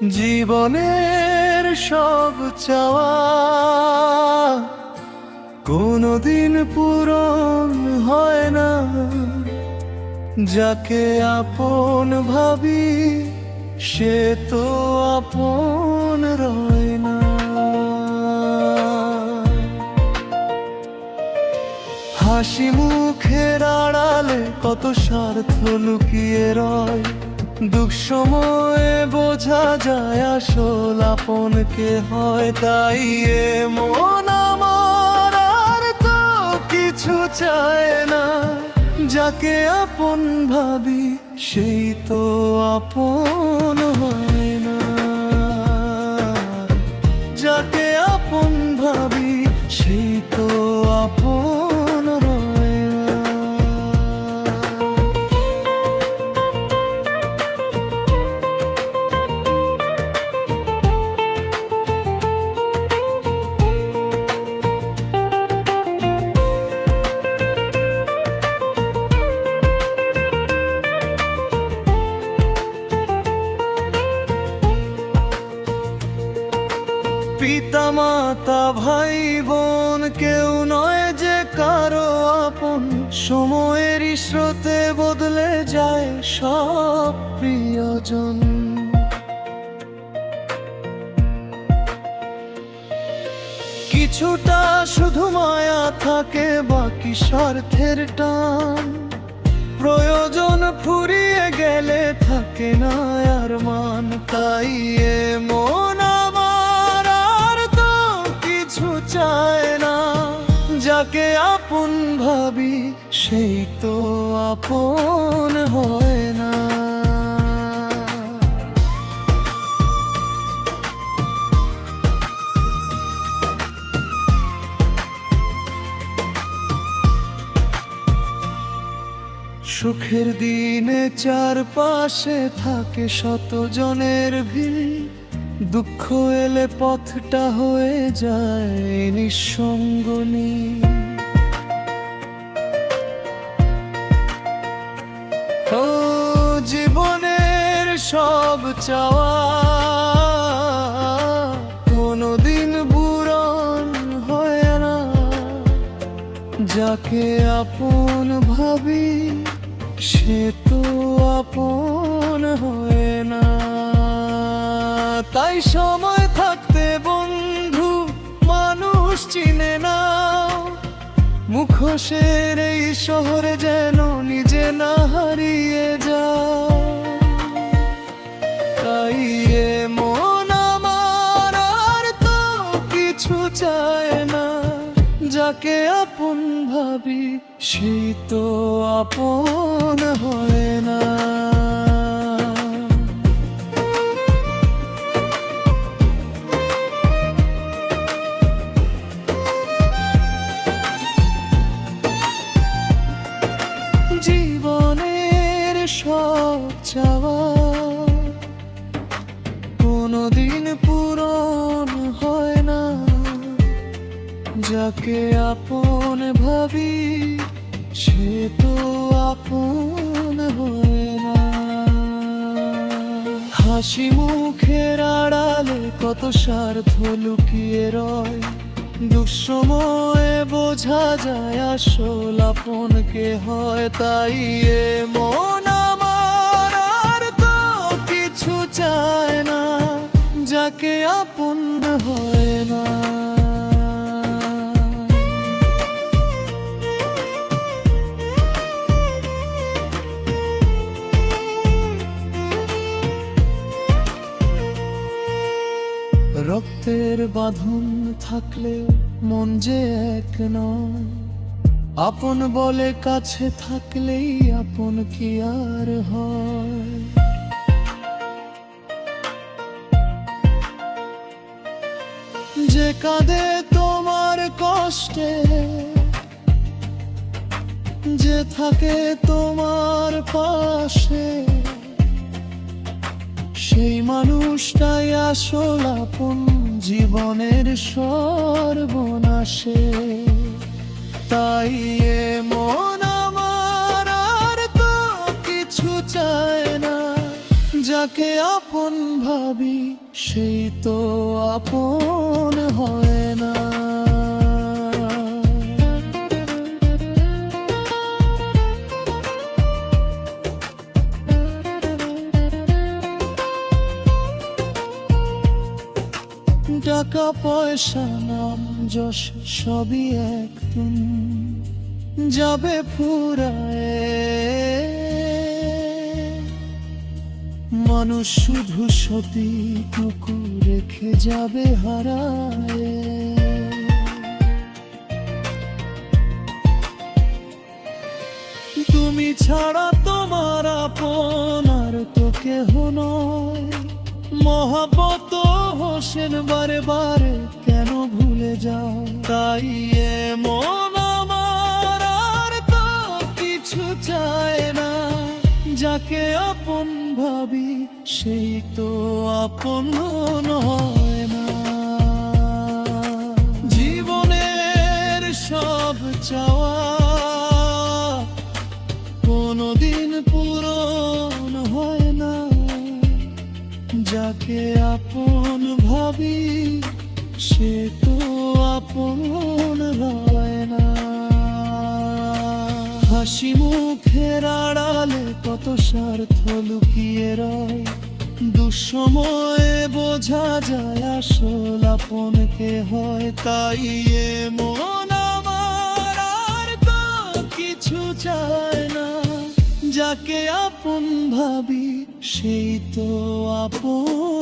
জীবনের সব চাওয়া কোনোদিন পূরণ হয় না, যাকে আপন ভাবি সে তো আপন রয় না। হাসি মুখের আড়ালে কত স্বার্থ লুকিয়ে রয়, দুঃখ সময়ে বোঝা যায় আসল আপন কে হয়। তাই এ মন আমার আর তো কিছু চায় না, যাকে আপন ভাবি সেই তো আপন হয় না, যাকে আপন ভাবি সেই তো আপন রয় না। পিতা মাতা ভাই বোন কেউ নয় যে কারো আপন, সময়ের স্রোতে বদলে যায় সব প্রিয়জন। কিছুটা শুধু মায়া থাকে, বাকি স্বার্থের টান, প্রয়োজন ফুরিয়ে গেলে থাকে না আর মান। তাই এ মন আমার আর তো কিছু চায় না, যাকে আপন ভাবি সেই তো আপন হয় না। সুখের দিনে চারপাশে থাকে শত জনের ভিড়, দুঃখ এলে পথটা হয়ে যায় নিঃসঙ্গনী। ও জীবনের সব চাওয়া কোনোদিন পূরণ হয় না, যাকে আপন ভাবি সে তো আপন হয় না। তাই সময় থাকতে বন্ধু মানুষ চিনে না, মুখোশের এই শহরে যেন নিজে না হারিয়ে যাও। তাই এ মন আমার আর তো কিছু চায় না, যাকে আপন ভাবি সেই তো আপন হয় না। জীবনের সব চাওয়া কোনোদিন পূরণ হয় না, যাকে আপন ভাবি সে তো আপন হয় না। হাসি মুখের আড়ালে কত স্বার্থ লুকিয়ে রয়, দুঃসময়ে বোঝা যায় আসল আপন কে হয়। তাই এ মন আমার আর তো কিছু চায় না, যাকে আপন হয় না। রক্তের বাঁধন থাকলে মন যে এক নয়, আপন বলে কাছে থাকলেই আপন কি আর হয়। যে কাঁদে তোমার কষ্টে, যে থাকে তোমার পাশে, সেই মানুষটাই আসল আপন জীবনের সর্বনাশে। তাই এ মন আমার আর তো কিছু চায় না, যাকে আপন ভাবি সেই তো আপন হয় না। টাকা পয়সা নাম যশ সবই একদিন যাবে ফুরায়, মানুষ শুধু সতীটুকু রেখে যাবে হারায়। তুমি ছাড়া তোমার আপন আর তো কেহ নয়, মহাব্বত হোসেন বারে বারে কেন ভুলে যাও? তাই এমন আমার আর তো কিছু চায় না, যাকে আপন ভাবি সেই তো আপন হয় না। জীবনের সব চাওয়া কোনোদিন পূরণ হয় না, যাকে আপন ভাবি সে তো আপন হয় না। হাসি মুখের আড়ালে কত স্বার্থ লুকিয়ে রয়, দুঃসময়ে বোঝা যায় আসল আপন কে হয়। তাই এমন আমার আর তো কিছু চায় না, যাকে আপন ভাবি সেই তো আপন।